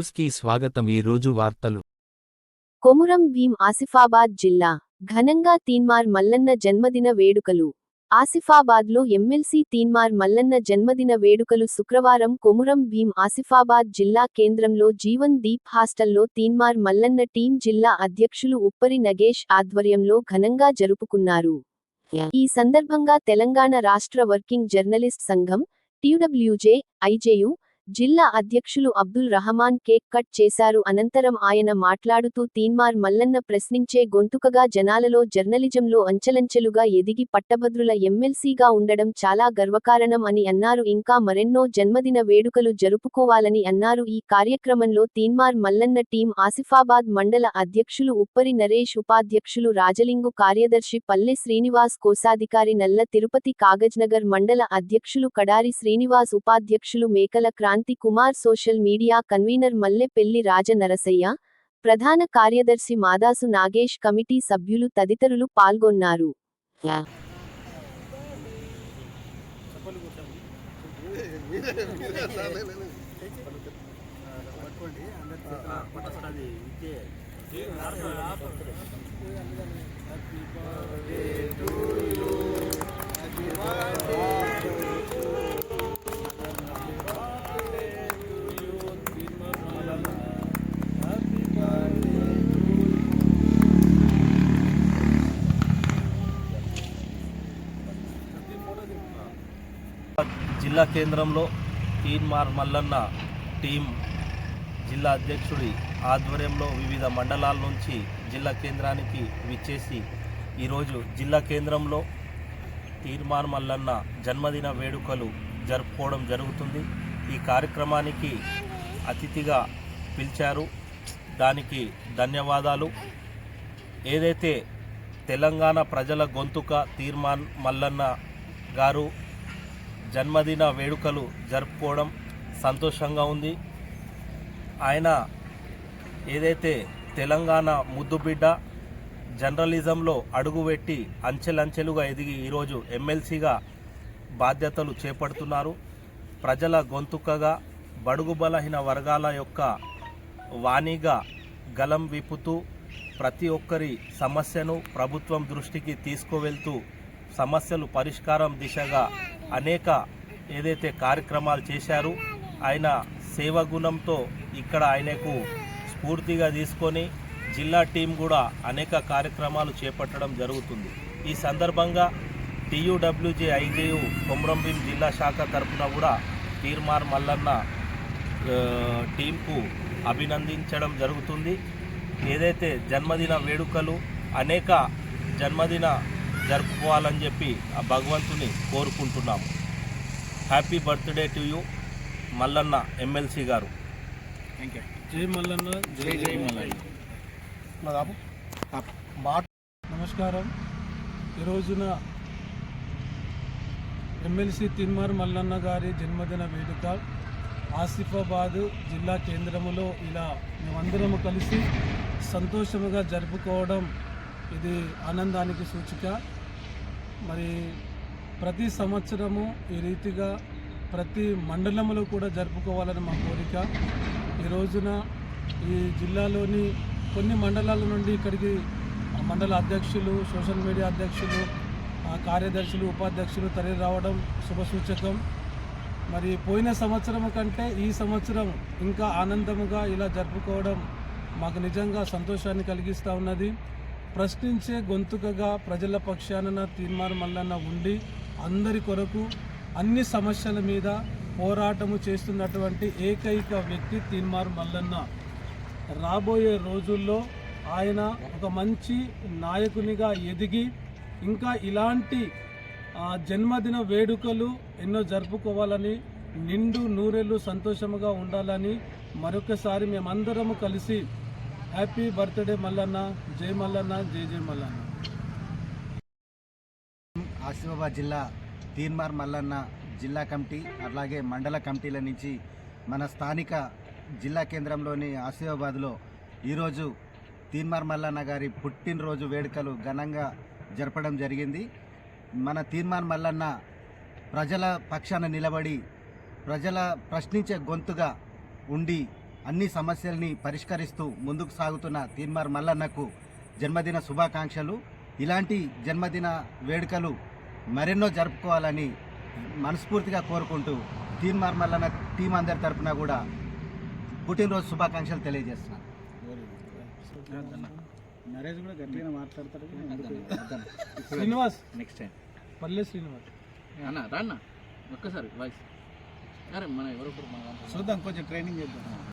News కి స్వాగతం. ఈ రోజు వార్తలు. కొమురం భీం ఆసిఫాబాద్ జిల్లా ఘనంగా తీన్మార్ మల్లన్న జన్మదిన వేడుకలు. ఆసిఫాబాద్లో ఎమ్మెల్సీ తీన్మార్ మల్లన్న జన్మదిన వేడుకలు శుక్రవారం కొమురం భీం ఆసిఫాబాద్ జిల్లా కేంద్రంలో జీవన్ దీప్ హాస్టల్లో తీన్మార్ మల్లన్న టీం జిల్లా అధ్యక్షులు ఉప్పరి నగేష్ ఆధ్వర్యంలో ఘనంగా జరుపుకున్నారు. ఈ సందర్భంగా తెలంగాణ రాష్ట్ర వర్కింగ్ జర్నలిస్ట్ సంఘం టీయూడబ్ల్యూజే ఐజేయు జిల్లా అధ్యక్షులు అబ్దుల్ రహమాన్ కేక్ కట్ చేశారు. అనంతరం ఆయన మాట్లాడుతూ తీన్మార్ మల్లన్న ప్రశ్నించే గొంతుకగా జనాలలో జర్నలిజంలో అంచెలంచెలుగా ఎదిగి పట్టభద్రుల ఎమ్మెల్సీగా ఉండడం చాలా గర్వకారణం అని అన్నారు. ఇంకా మరెన్నో జన్మదిన వేడుకలు జరుపుకోవాలని అన్నారు. ఈ కార్యక్రమంలో తీన్మార్ మల్లన్న టీం ఆసిఫాబాద్ మండల అధ్యక్షులు ఉప్పరి నరేష్, ఉపాధ్యక్షులు రాజలింగు, కార్యదర్శి పల్లె శ్రీనివాస్, కోశాధికారి నల్ల తిరుపతి, కాగజ్నగర్ మండల అధ్యక్షులు కడారి శ్రీనివాస్, ఉపాధ్యక్షులు Mekala Kranthi Kumar, social media convener Mallepelli Raja Narasaiah, ప్రధాన కార్యదర్శి మాదాసు నాగేష్, కమిటీ సభ్యులు తదితరులు పాల్గొన్నారు. జిల్లా కేంద్రంలో తీన్మార్ మల్లన్న టీం జిల్లా అధ్యక్షుడి ఆధ్వర్యంలో వివిధ మండలాల నుంచి జిల్లా కేంద్రానికి విచ్చేసి ఈరోజు జిల్లా కేంద్రంలో తీన్మార్ మల్లన్న జన్మదిన వేడుకలు జరుపుకోవడం జరుగుతుంది. ఈ కార్యక్రమానికి అతిథిగా పిలిచారు, దానికి ధన్యవాదాలు. ఏదైతే తెలంగాణ ప్రజల గొంతుక తీన్మార్ మల్లన్న గారు జన్మదిన వేడుకలు జరుపుకోవడం సంతోషంగా ఉంది. ఆయన ఏదైతే తెలంగాణ ముద్దుబిడ్డ జర్నలిజంలో అడుగుపెట్టి అంచెలంచెలుగా ఎదిగి ఈరోజు ఎమ్మెల్సీగా బాధ్యతలు చేపడుతున్నారు. ప్రజల గొంతుకగా బడుగు బలహీన వర్గాల యొక్క వాణిగా గలం విప్పుతూ ప్రతి ఒక్కరి సమస్యను ప్రభుత్వం దృష్టికి తీసుకువెళ్తూ సమస్యలు పరిష్కారం దిశగా అనేక ఏదైతే కార్యక్రమాలు చేశారు. ఆయన సేవగుణంతో ఇక్కడ ఆయనకు స్ఫూర్తిగా తీసుకొని జిల్లా టీం కూడా అనేక కార్యక్రమాలు చేపట్టడం జరుగుతుంది. ఈ సందర్భంగా టీయూడబ్ల్యూజే ఐజేయు కొమురం భీం జిల్లా శాఖ తరఫున కూడా తీన్మార్ మల్లన్న టీంకు అభినందించడం జరుగుతుంది. ఏదైతే జన్మదిన వేడుకలు అనేక జన్మదిన జరుపుకోవాలని చెప్పి ఆ భగవంతుని కోరుకుంటున్నాము. Happy birthday to you Mallanna MLC గారు. జై మల్లన్న, జై జై మల్లన్న. నమస్కారం. ఈ రోజున ఎమ్మెల్సీ తీన్మార్ మల్లన్న గారి జన్మదిన వేడుక ఆసిఫాబాద్ జిల్లా కేంద్రములో ఇలా మేమందరము కలిసి సంతోషముగా జరుపుకోవడం ఇది ఆనందానికి సూచిక. మరి ప్రతి సంవత్సరము ఈ రీతిగా ప్రతి మండలంలో కూడా జరుపుకోవాలని మా కోరిక. ఈ రోజున ఈ జిల్లాలోని కొన్ని మండలాల నుండి ఇక్కడికి మండల అధ్యక్షులు, సోషల్ మీడియా అధ్యక్షులు, కార్యదర్శులు, ఉపాధ్యక్షులు తరలి రావడం శుభసూచకం. మరి పోయిన సంవత్సరం కంటే ఈ సంవత్సరం ఇంకా ఆనందముగా ఇలా జరుపుకోవడం మాకు నిజంగా సంతోషాన్ని కలిగిస్తూ ఉన్నది. ప్రశ్నించే గొంతుకగా ప్రజల పక్షాన తీన్మార్ మల్లన్న ఉండి అందరి కొరకు అన్ని సమస్యల మీద పోరాటము చేస్తున్నటువంటి ఏకైక వ్యక్తి తీన్మార్ మల్లన్న. రాబోయే రోజుల్లో ఆయన ఒక మంచి నాయకునిగా ఎదిగి ఇంకా ఇలాంటి జన్మదిన వేడుకలు ఎన్నో జరుపుకోవాలని, నిండు నూరేళ్ళు సంతోషముగా ఉండాలని మరొకసారి మేమందరము కలిసి హ్యాపీ బర్త్డే మల్లన్న, జై మల్లన్న, జై జై మల్లన్న. ఆసిఫాబాద్ జిల్లా తీన్మార్ మల్లన్న జిల్లా కమిటీ అలాగే మండల కమిటీల నుంచి మన స్థానిక జిల్లా కేంద్రంలోని ఆసిఫాబాద్లో ఈరోజు తీన్మార్ మల్లన్న గారి పుట్టినరోజు వేడుకలు ఘనంగా జరపడం జరిగింది. మన తీన్మార్ మల్లన్న ప్రజల పక్షాన నిలబడి ప్రజల ప్రశ్నించే గొంతుగా ఉండి అన్ని సమస్యల్ని పరిష్కరిస్తూ ముందుకు సాగుతున్న తీన్మార్ మల్లన్నకు జన్మదిన శుభాకాంక్షలు. ఇలాంటి జన్మదిన వేడుకలు మరెన్నో జరుపుకోవాలని మనస్ఫూర్తిగా కోరుకుంటూ తీన్మార్ మల్లన్న టీం అందరి తరపున కూడా పుట్టినరోజు శుభాకాంక్షలు తెలియజేస్తున్నాను. నరేష్ కూడా గట్టిగా మాట్లాడతారు. శ్రీనివాస్ నెక్స్ట్ టైం పల్లె శ్రీనివాస్ అన్న రాన్న ఒక్కసారి వాయిస్ అరే మన ఎవరొకరు మన చూద్దాం, కొంచెం ట్రైనింగ్ చేద్దాం.